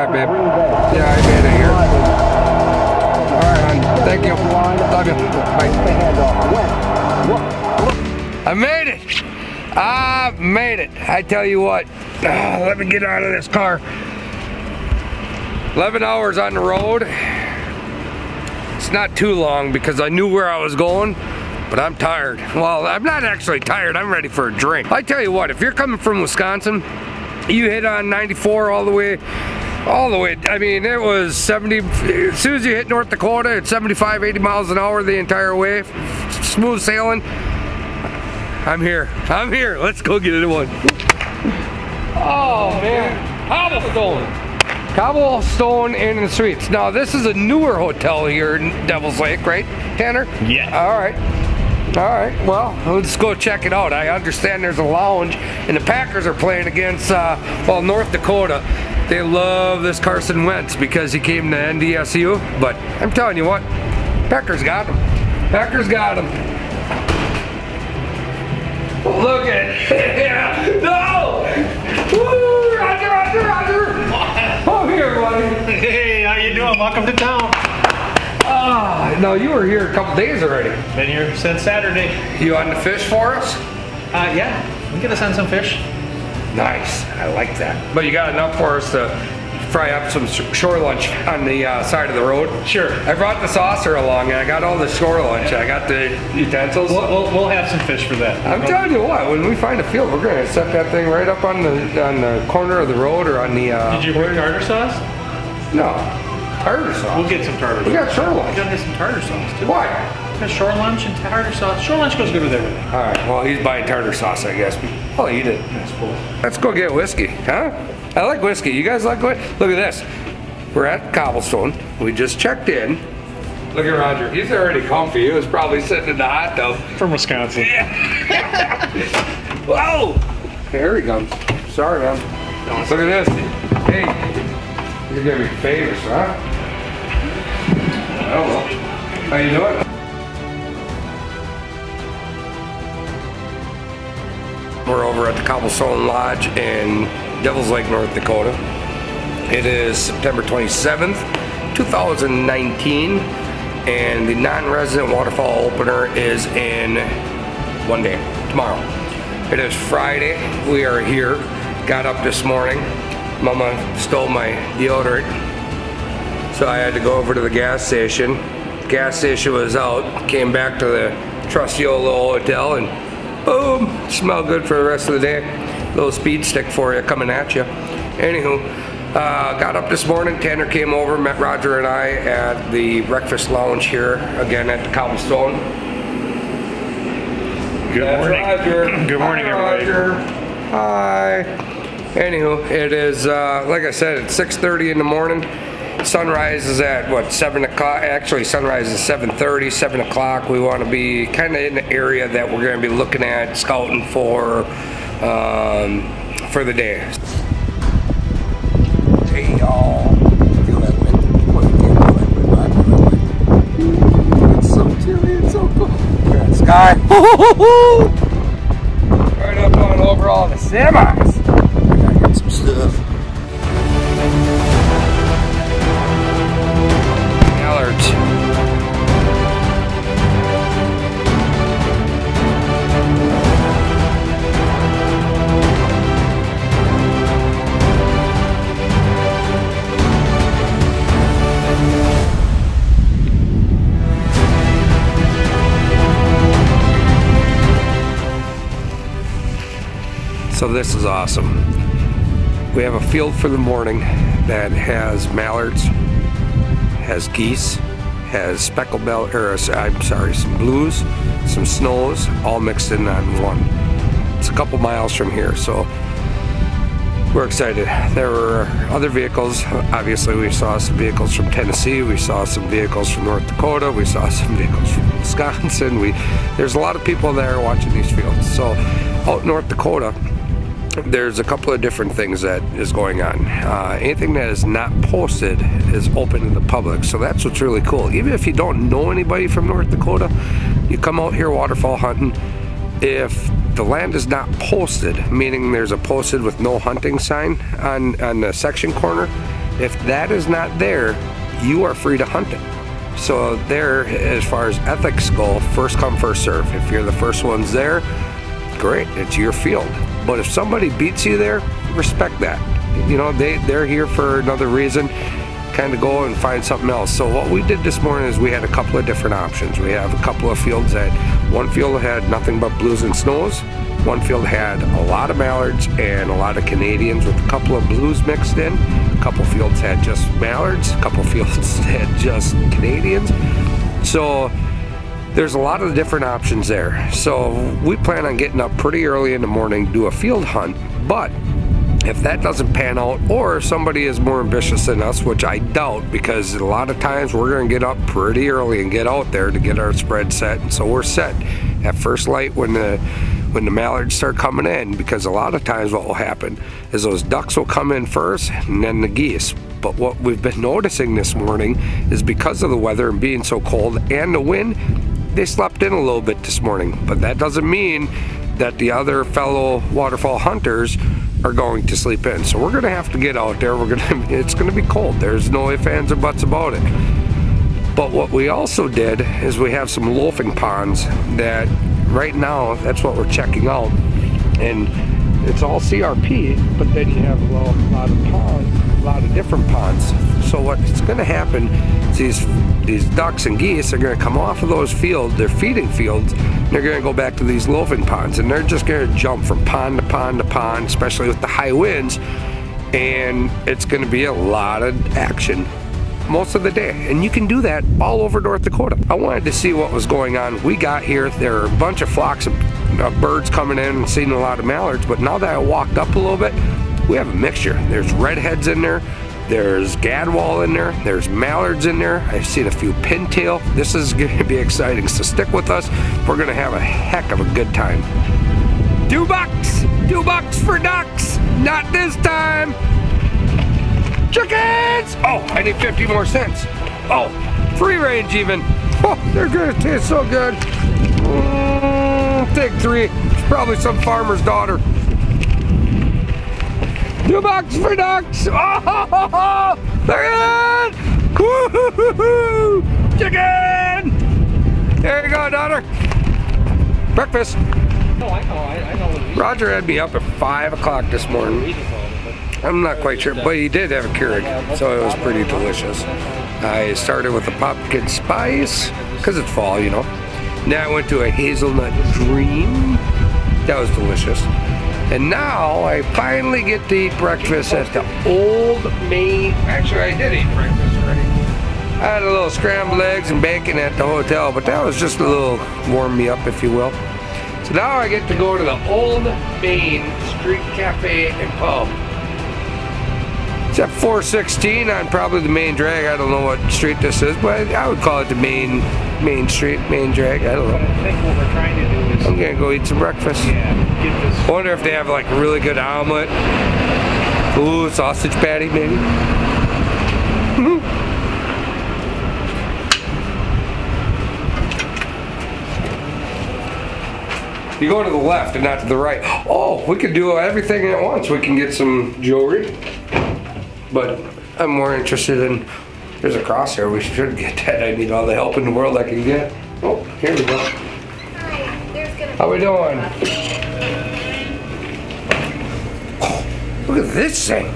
right, babe. Yeah, I made it here. All right, hon. Thank you. Love you. Bye. I made it. I made it. I tell you what. Let me get out of this car. 11 hours on the road. It's not too long because I knew where I was going, but I'm tired. Well, I'm not actually tired. I'm ready for a drink. I tell you what, if you're coming from Wisconsin, you hit on 94 all the way. I mean, it was 70, as soon as you hit North Dakota, it's 75, 80 miles an hour the entire way. Smooth sailing. I'm here. Let's go get it one. Oh man, Cobblestone Inn and Suites. Now this is a newer hotel here in Devil's Lake, right, Tanner? Yeah. All right. Well, let's go check it out. I understand there's a lounge, and the Packers are playing against North Dakota. They love this Carson Wentz because he came to NDSU. But I'm telling you what, Packers got him. Look at it. Yeah. No! Woo! Roger! Oh, here, buddy. Hey, how you doing? Welcome to town. No, you were here a couple days already. Been here since Saturday. You on the fish for us? Yeah, we get to send some fish. Nice, I like that. But you got enough for us to fry up some shore lunch on the side of the road? Sure. I brought the saucer along and I got all the shore lunch. I got the utensils. We'll have some fish for that. I'm telling you what, when we find a field, we're gonna set that thing right up on the corner of the road or on the. Did you bring tartar sauce? No, tartar sauce. We'll get some tartar sauce. We got shore lunch. We gotta get some tartar sauce too. Why? Because shore lunch and tartar sauce. Shore lunch goes good with everything. All right. Well, he's buying tartar sauce, I guess. I'll eat it. That's cool. Let's go get whiskey, huh? I like whiskey. You guys like whiskey? Look at this. We're at Cobblestone. We just checked in. Look at Roger. He's already comfy. He was probably sitting in the hot tub. From Wisconsin. Yeah. Whoa! Here he comes. Sorry, man. Look at this. Hey, you're gonna be famous, huh? Oh well. How you doing? We're over at the Cobblestone Lodge in Devil's Lake, North Dakota. It is September 27th, 2019, and the non-resident waterfowl opener is in one day, tomorrow. It is Friday. We are here. Got up this morning. Mama stole my deodorant, so I had to go over to the gas station. Gas station was out. Came back to the trusty old little hotel and boom, smelled good for the rest of the day. Little speed stick for you coming at you. Anywho, got up this morning. Tanner came over, met Roger and I at the breakfast lounge here again at the Cobblestone. Good morning. Roger. Good morning, everybody. Roger. Hi. Anywho, it is like I said, it's 6:30 in the morning. Sunrise is at what, 7 o'clock? Actually, sunrise is 7:30, 7 o'clock. We want to be kind of in the area that we're going to be looking at, scouting for the day. Hey y'all, feel that wind? Well, you can't feel that wind, but I feel that wind. It's so chilly, it's so cool. Look at the sky. Right up on over all the semis. I gotta get some stuff. Mallards. So this is awesome. We have a field for the morning that has mallards, has geese, has speckled bell, some blues, some snows, all mixed in on one. It's a couple miles from here, so we're excited. There were other vehicles. Obviously, we saw some vehicles from Tennessee. We saw some vehicles from North Dakota. We saw some vehicles from Wisconsin. There's a lot of people there watching these fields. So out in North Dakota, there's a couple of different things that is going on. Anything that is not posted is open to the public, so that's what's really cool. Even if you don't know anybody from North Dakota, you come out here waterfowl hunting. If the land is not posted, meaning there's a posted with no hunting sign on the section corner, If that is not there, you are free to hunt it. So there, as far as ethics go, first come, first serve. If you're the first ones there, great, it's your field. But if somebody beats you there, respect that. You know, they're here for another reason. Kind of go and find something else. So what we did this morning is we had a couple of different options. We have a couple of fields that, one field had nothing but blues and snows. One field had a lot of mallards and a lot of Canadians with a couple of blues mixed in. A couple fields had just mallards. A couple fields had just Canadians. So there's a lot of different options there. So we plan on getting up pretty early in the morning, do a field hunt. But if that doesn't pan out, or if somebody is more ambitious than us, which I doubt, because a lot of times we're going to get up pretty early and get out there to get our spread set. And so we're set at first light when the mallards start coming in, because a lot of times what will happen is those ducks will come in first and then the geese. But what we've been noticing this morning is because of the weather and being so cold and the wind, they slept in a little bit this morning. But that doesn't mean that the other fellow waterfowl hunters are going to sleep in. So we're gonna have to get out there. It's gonna be cold. There's no ifs, ands, or buts about it. But what we also did is we have some loafing ponds that right now, that's what we're checking out. And it's all CRP, but then you have a lot of ponds, a lot of different ponds. So what's gonna happen is these ducks and geese are gonna come off of those fields, their feeding fields, and they're gonna go back to these loafing ponds, and they're just gonna jump from pond to pond to pond, especially with the high winds, and it's gonna be a lot of action most of the day. And you can do that all over North Dakota. I wanted to see what was going on. We got here, there are a bunch of flocks of birds coming in and seeing a lot of mallards, but now that I walked up a little bit, we have a mixture. There's redheads in there, there's gadwall in there, there's mallards in there, I've seen a few pintail. This is going to be exciting, so stick with us. We're going to have a heck of a good time. $2 for ducks, not this time. Chickens! Oh, I need 50 more cents. Oh, free range even. Oh, they're gonna taste so good. Take 3. It's probably some farmer's daughter. $2 for ducks. Oh, they're in. Woo-hoo-hoo-hoo. Chicken! There you go, daughter. Breakfast. No, I know. Roger had me up at 5 o'clock this morning. I'm not quite sure, but he did have a Keurig, so it was pretty delicious. I started with a pumpkin spice, because it's fall, you know. Now I went to a hazelnut dream. That was delicious. And now I finally get to eat breakfast at the Old Main. Actually, I did eat breakfast already. I had a little scrambled eggs and bacon at the hotel, but that was just a little warm me up, if you will. So now I get to go to the Old Main Street Cafe and Pub. It's at 416 on probably the main drag. I don't know what street this is, but I would call it the main street, main drag. I don't know. I think what we're trying to do is... I'm gonna go eat some breakfast. Yeah, get this... I wonder if they have like a really good omelet. Ooh, sausage patty maybe. You go to the left and not to the right. Oh, we could do everything at once. We can get some jewelry. But I'm more interested in, there's a crosshair, we should get that. I need all the help in the world I can get. Oh, here we go. Hi, there's gonna be... How we doing? Oh, look at this thing.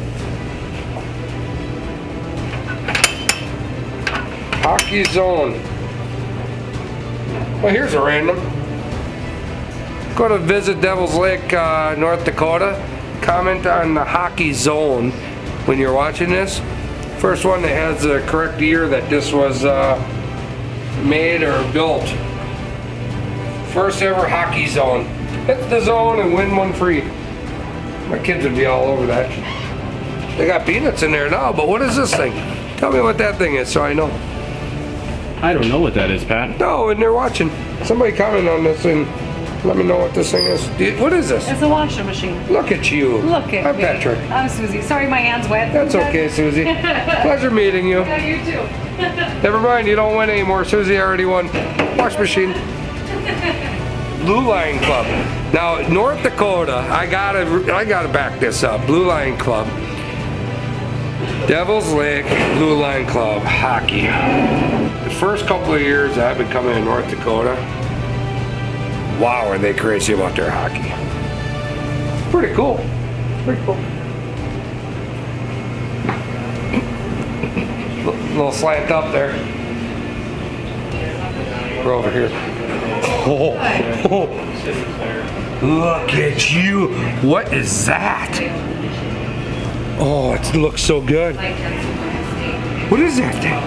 Hockey Zone. Well, here's a random. Go to Visit Devil's Lake, North Dakota. Comment on the Hockey Zone when you're watching this. First one that has the correct year that this was made or built. First ever Hockey Zone. Hit the zone and win one free. My kids would be all over that. They got peanuts in there now, but what is this thing? Tell me what that thing is so I know. I don't know what that is, Pat. No, and they're watching. Somebody comment on this and let me know what this thing is. What is this? It's a washing machine. Look at you. Look at I'm me. Patrick. I'm Susie. Sorry, my hand's wet. That's okay, Susie. Pleasure meeting you. Yeah, you too. Never mind, you don't win anymore. Susie already won. Wash machine. Blue Line Club. Now, North Dakota, I gotta back this up. Blue Line Club. Devil's Lake Blue Line Club hockey. The first couple of years I've been coming to North Dakota, wow, are they crazy about their hockey. Pretty cool. Pretty cool. Little slant up there. We're over here. Oh, look at you. What is that? Oh, it looks so good. What is that thing?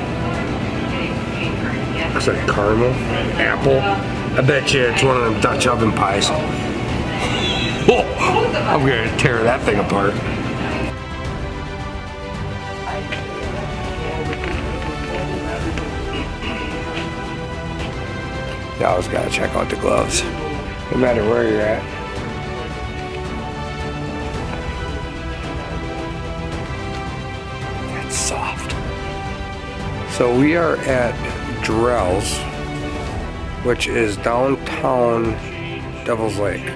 Looks like caramel, apple. I bet you it's one of them Dutch oven pies. Oh, I'm gonna tear that thing apart. You always gotta check out the gloves, no matter where you're at. That's soft. So we are at Drell's, which is downtown Devil's Lake.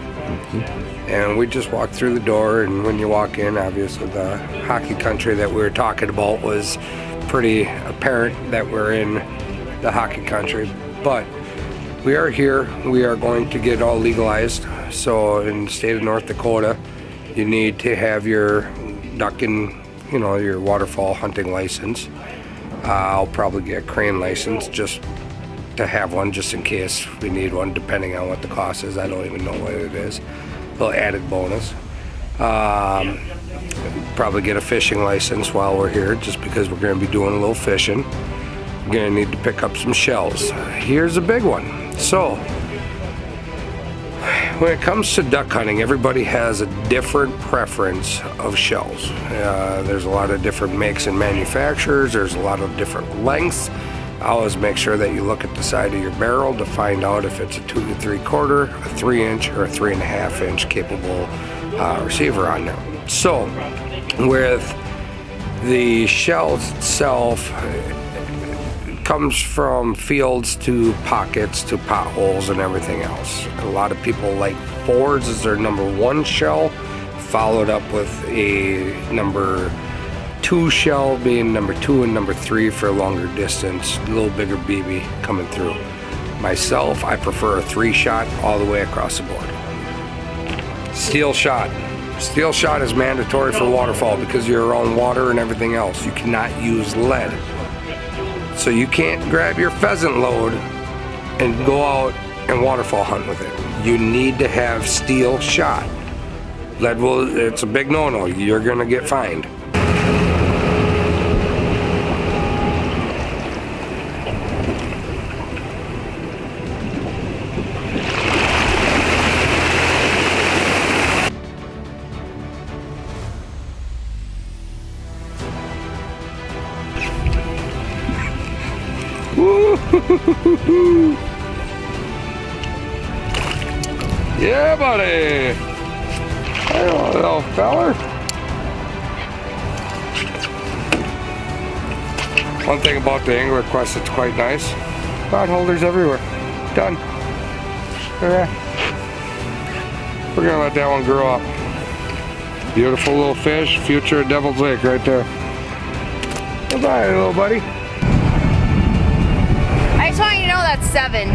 And we just walked through the door, and when you walk in, obviously the hockey country that we were talking about was pretty apparent that we're in the hockey country. But we are here. We are going to get all legalized. So in the state of North Dakota, you need to have your duck and, you know, your waterfowl hunting license. I'll probably get a crane license just to have one, just in case we need one, depending on what the cost is. I don't even know what it is. A little added bonus. Probably get a fishing license while we're here, just because we're going to be doing a little fishing. We're going to need to pick up some shells. Here's a big one. So, when it comes to duck hunting, everybody has a different preference of shells. There's a lot of different makes and manufacturers. There's a lot of different lengths. I always make sure that you look at the side of your barrel to find out if it's a 2 3/4, a 3-inch, or a 3.5-inch capable receiver on there. So, with the shells itself, comes from fields to pockets to potholes and everything else. A lot of people like 4s as their #1 shell, followed up with a #2 shell being #2 and #3 for a longer distance, a little bigger BB coming through. Myself, I prefer a 3-shot all the way across the board. Steel shot. Steel shot is mandatory for waterfowl because you're around water and everything else. You cannot use lead. So you can't grab your pheasant load and go out and waterfowl hunt with it. You need to have steel shot. Lead will, it's a big no-no. You're gonna get fined. Yeah, buddy. Hey, little feller. One thing about the Angler Quest that's quite nice, rod holders everywhere. Done. Okay. We're gonna let that one grow up. Beautiful little fish, future of Devil's Lake right there. Bye-bye, little buddy. I just want you to know that's 7.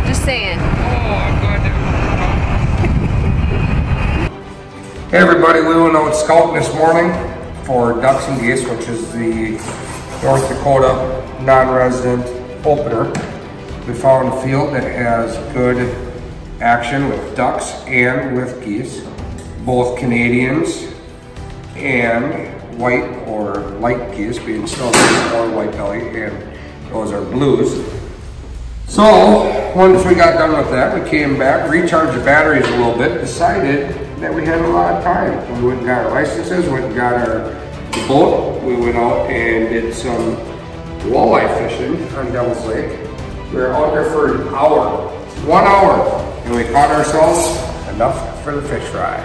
Just saying. Oh, I'm glad to. Hey everybody, we went out scouting this morning for ducks and geese, which is the North Dakota non-resident opener. We found a field that has good action with ducks and with geese, both Canadians and white or light geese, being snowbirds or white belly, and those are blues. So once we got done with that, we came back, recharged the batteries a little bit, decided that we had a lot of time. We went and got our licenses, went and got our boat. We went out and did some walleye fishing on Devil's Lake. We were out there for an hour, 1 hour, and we caught ourselves enough for the fish fry.